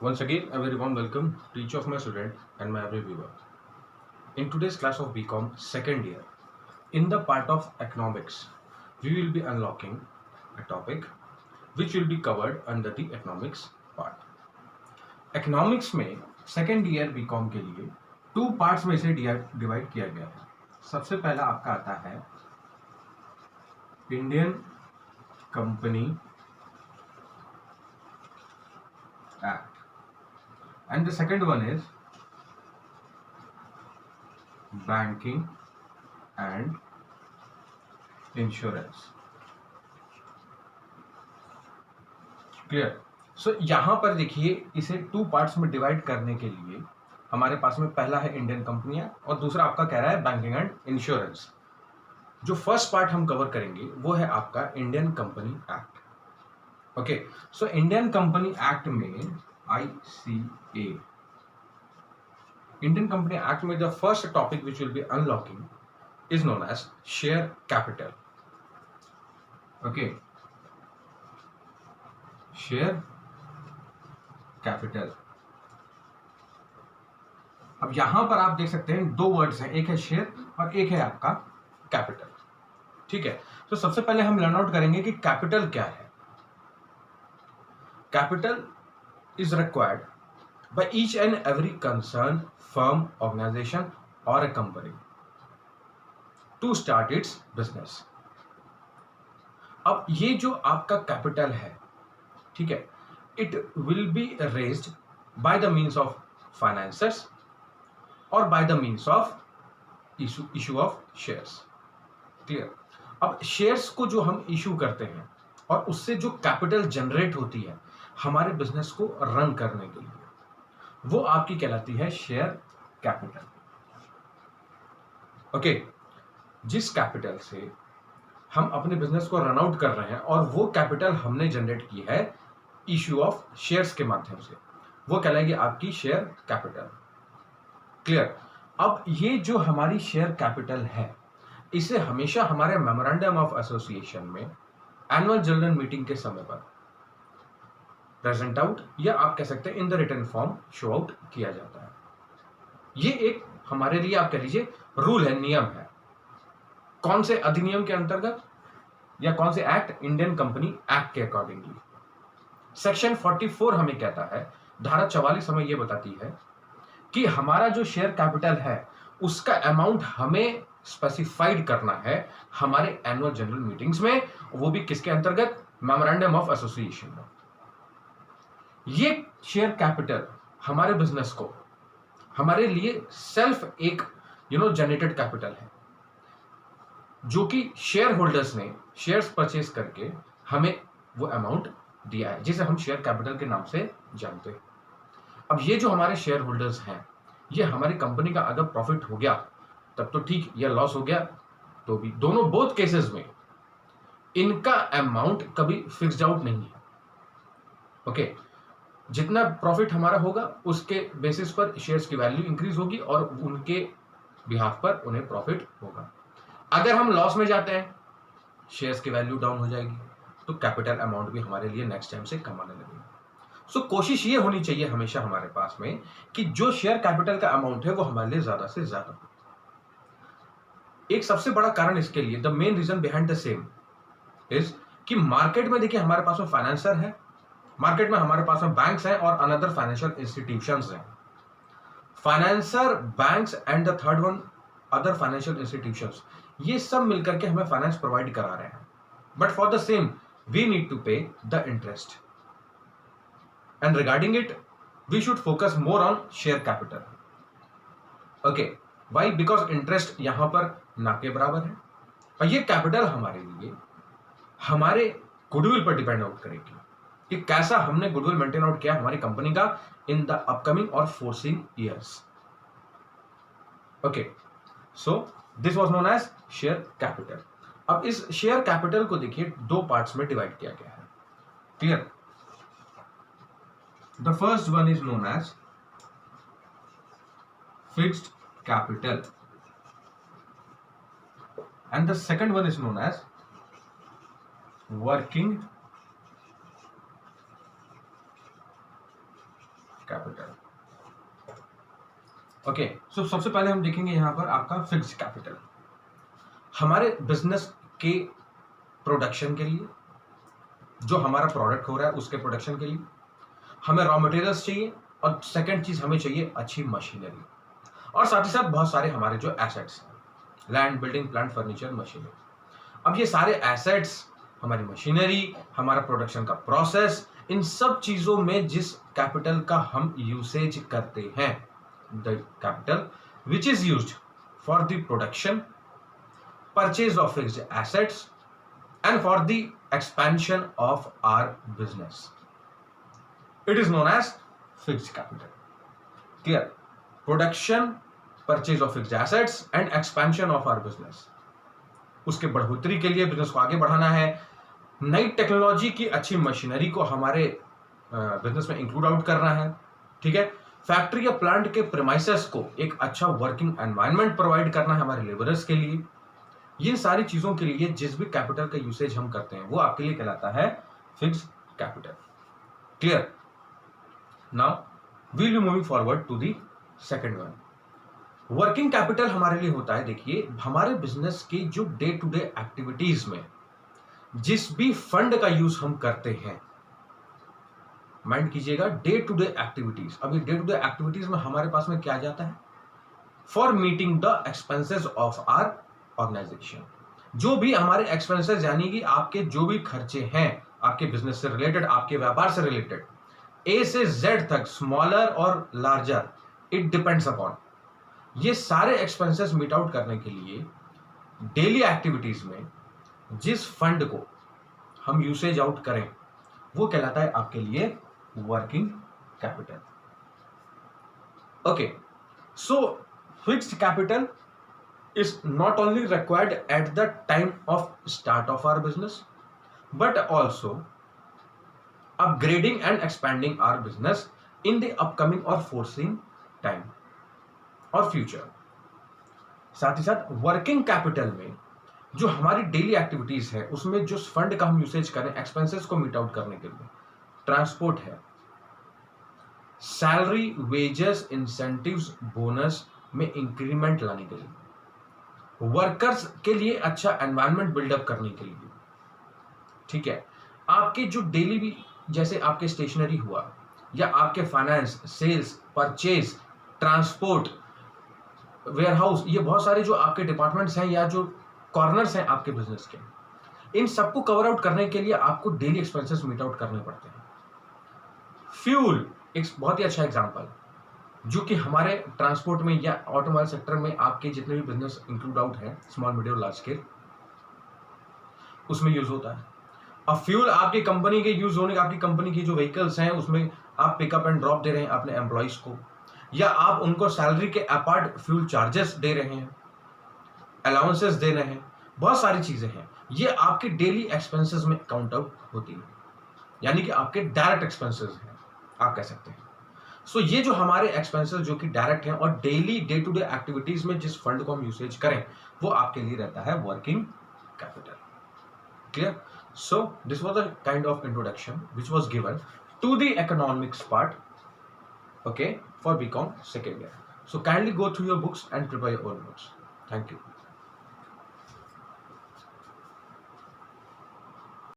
Once again, a very warm welcome to each of my students and my every viewer. In today's class of BCom second year, in the part of economics, we will be unlocking a topic which will be covered under the economics part. Economics में second year BCom के लिए two parts में इसे divide किया गया है. सबसे पहला आपका आता है Indian company act and the second one is banking and insurance. Clear. So यहां पर देखिए इसे टू पार्ट्स में डिवाइड करने के लिए हमारे पास में पहला है इंडियन कंपनी एक्ट और दूसरा आपका कह रहा है बैंकिंग एंड इंश्योरेंस. जो फर्स्ट पार्ट हम कवर करेंगे वो है आपका Indian company act. Okay, so Indian company act में ICA, Indian Company Act में the first topic which will be unlocking is known as share capital. Okay, share capital. अब यहां पर आप देख सकते हैं दो वर्ड्स हैं, एक है शेयर और एक है आपका कैपिटल. ठीक है, तो सबसे पहले हम लर्न आउट करेंगे कि कैपिटल क्या है. Capital is required by each and every concerned firm, organization or a company to start its business. अब ये जो आपका कैपिटल है, ठीक है, it will be raised by the means of finances or by the means of issue of shares. Clear. अब shares को जो हम इशू करते हैं और उससे जो कैपिटल जनरेट होती है हमारे बिजनेस को रन करने के लिए, वो आपकी कहलाती है शेयर कैपिटल. ओके, जिस कैपिटल से हम अपने बिजनेस को रन आउट कर रहे हैं और वो कैपिटल हमने जनरेट की है इश्यू ऑफ शेयर्स के माध्यम से, वो कहलाएगी आपकी शेयर कैपिटल. क्लियर. अब ये जो हमारी शेयर कैपिटल है इसे हमेशा हमारे मेमोरेंडम ऑफ एसोसिएशन में एनुअल जनरल मीटिंग के समय पर प्रेजेंट आउट या आप कह सकते हैं in the written form show out किया जाता है. ये एक हमारे लिए आप कह लीजिए रूल है, नियम है. कौन से अधिनियम के अंतर्गत या कौन से एक्ट? इंडियन कंपनी एक्ट के अकॉर्डिंगली. सेक्शन 44 हमें कहता है, धारा 44 हमें यह बताती है कि हमारा जो शेयर कैपिटल है उसका अमाउंट हमें स्पेसिफाइड करना है हमारे एनुअल जनरल मीटिंग्स में, वो भी किसके अंतर्गत? मेमोरेंडम ऑफ एसोसिएशन में. ये शेयर कैपिटल हमारे बिजनेस को, हमारे लिए सेल्फ एक जनरेटेड कैपिटल है जो कि शेयर होल्डर्स ने शेयर्स परचेज करके हमें वो अमाउंट दिया है, जिसे हम शेयर कैपिटल के नाम से जानते हैं. अब ये जो हमारे शेयर होल्डर्स हैं, ये हमारी कंपनी का अगर प्रॉफिट हो गया तब तो ठीक, या लॉस हो गया तो भी, दोनों बोथ केसेस में इनका अमाउंट कभी फिक्स्ड आउट नहीं है. ओके, जितना प्रॉफिट हमारा होगा उसके बेसिस पर शेयर्स की वैल्यू इंक्रीज होगी और उनके बिहाफ पर उन्हें प्रॉफिट होगा. अगर हम लॉस में जाते हैं, शेयर्स की वैल्यू डाउन हो जाएगी, तो कैपिटल अमाउंट भी हमारे लिए नेक्स्ट टाइम से कम आने लगेगा. सो कोशिश ये होनी चाहिए हमेशा हमारे पास में कि जो शेयर कैपिटल का अमाउंट है वो हमारे लिए ज्यादा से ज्यादा हो. एक सबसे बड़ा कारण इसके लिए, the main reason behind the same is कि मार्केट में देखिए हमारे पास में फाइनेंसर है, मार्केट में हमारे पास में बैंक्स हैं और अनदर फाइनेंशियल इंस्टीट्यूशंस हैं. Financer, banks and the third one other financial institutions, ये सब मिलकर के हमें फाइनेंस प्रोवाइड करा रहे हैं. But for the same we need to pay the interest, and regarding it we should focus more on share capital. Okay, why? Because interest यहां पर ना के बराबर है और ये कैपिटल हमारे लिए हमारे गुडविल पर डिपेंड आउट करेगी कि कैसा हमने गुडविल मेंटेन आउट किया हमारी कंपनी का इन द अपकमिंग और forcing years. Okay, so this was known as share capital. अब इस शेयर कैपिटल को देखिए दो पार्ट्स में डिवाइड किया गया है. Clear. The first one is known as fixed capital and the second one is known as working capital. Okay, so सबसे पहले हम देखेंगे यहाँ पर आपका फिक्स्ड कैपिटल। हमारे बिजनेस के प्रोडक्शन के लिए, जो हमारा प्रोडक्ट हो रहा है उसके प्रोडक्शन के लिए हमें रॉ मटेरियल्स चाहिए, और सेकंड चीज हमें चाहिए अच्छी मशीनरी, और साथ ही साथ बहुत सारे हमारे जो एसेट्स हैं, land, building, plant, furniture, machinery. अब ये सारे एसेट्स, हमारी मशीनरी, हमारा प्रोडक्शन का प्रोसेस, इन सब चीजों में जिस कैपिटल का हम यूसेज करते हैं, the capital which is used for the production, purchase of fixed assets and for the expansion of our business, it is known as fixed capital. Clear? Production, purchase of fixed assets and expansion of our business. उसके बढ़ोतरी के लिए, business को आगे बढ़ाना है, नई technology की अच्छी मशीनरी को हमारे बिजनेस में इंक्लूड आउट करना है, ठीक है, फैक्ट्री या प्लांट के प्रेमाइसेस को एक अच्छा वर्किंग एनवायरनमेंट प्रोवाइड करना है हमारे लेबरर्स के लिए। ये सारी चीजों के लिए जिस भी कैपिटल का यूसेज हम करते हैं वो आपके लिए कहलाता है fixed capital. Clear? Now we will be moving forward to the second one. Working capital हमारे लिए होता है, देखिए, हमारे बिजनेस की जो डे टू डे एक्टिविटीज में जिस भी फंड का यूज हम करते हैं, माइंड कीजिएगा, डे टू डे एक्टिविटीज। अभी डे टू डे एक्टिविटीज में हमारे पास में क्या जाता है? For meeting the expenses of our organisation. जो भी हमारे एक्सपेंसेस, यानी कि आपके जो भी खर्चे हैं आपके बिजनेस से रिलेटेड, आपके व्यापार से रिलेटेड, ए से जेड तक, स्मॉलर और लार्जर, इट डिपेंड्स अपॉन, ये सारे एक्सपेंसेस मीट आउट करने के लिए डेली एक्टिविटीज में जिस फंड को हम यूसेज आउट करें वो कहलाता है आपके लिए working capital. Okay, so fixed capital is not only required at the time of start of our business, but also upgrading and expanding our business in the upcoming or foreseen time और future। साथ ही साथ working capital में जो हमारी daily activities है उसमें जो fund का हम यूसेज करें एक्सपेंसेस को मीट आउट करने के लिए, ट्रांसपोर्ट है, सैलरी, वेजेस, इंसेंटिव्स, बोनस में इंक्रीमेंट लाने के लिए, वर्कर्स के लिए अच्छा एनवायरनमेंट बिल्डअप करने के लिए, ठीक है, आपके जो डेली भी, जैसे आपके स्टेशनरी हुआ, या आपके finance, sales, purchase, transport, warehouse, ये बहुत सारे जो आपके डिपार्टमेंट्स हैं या जो कॉर्नर्स हैं आपके बिजनेस के, इन सबको कवर आउट करने के लिए आपको डेली एक्सपेंसेस मीट आउट करने पड़ते हैं। फ्यूल एक बहुत ही अच्छा एग्जांपल, जो कि हमारे ट्रांसपोर्ट में या ऑटोमोबाइल सेक्टर में आपके जितने भी बिजनेस इंक्लूड आउट है, स्मॉल, मीडियम, लार्ज स्केल, उसमें यूज होता है। अब फ्यूल आपकी कंपनी के यूज होने, आपकी कंपनी की जो व्हीकल्स हैं उसमें आप पिकअप एंड ड्रॉप दे रहे हैं अपने एम्प्लॉइज को, या आप उनको सैलरी के अपार्ट फ्यूल चार्जेस दे रहे हैं, अलाउंसेस दे रहे हैं, बहुत सारी चीजें हैं, ये आपके डेली एक्सपेंसेस में काउंट आउट होती है, यानी कि आपके डायरेक्ट एक्सपेंसेस हैं आप कह सकते हैं। सो ये जो हमारे एक्सपेंसेस जो कि डायरेक्ट हैं और daily day to day activities में जिस फंड को हम यूसेज करें वो आपके लिए रहता है working capital. Clear? So this was the kind of introduction which was given to the economics part, okay, for BCom second year. So kindly go through your books and prepare your own notes. Thank you.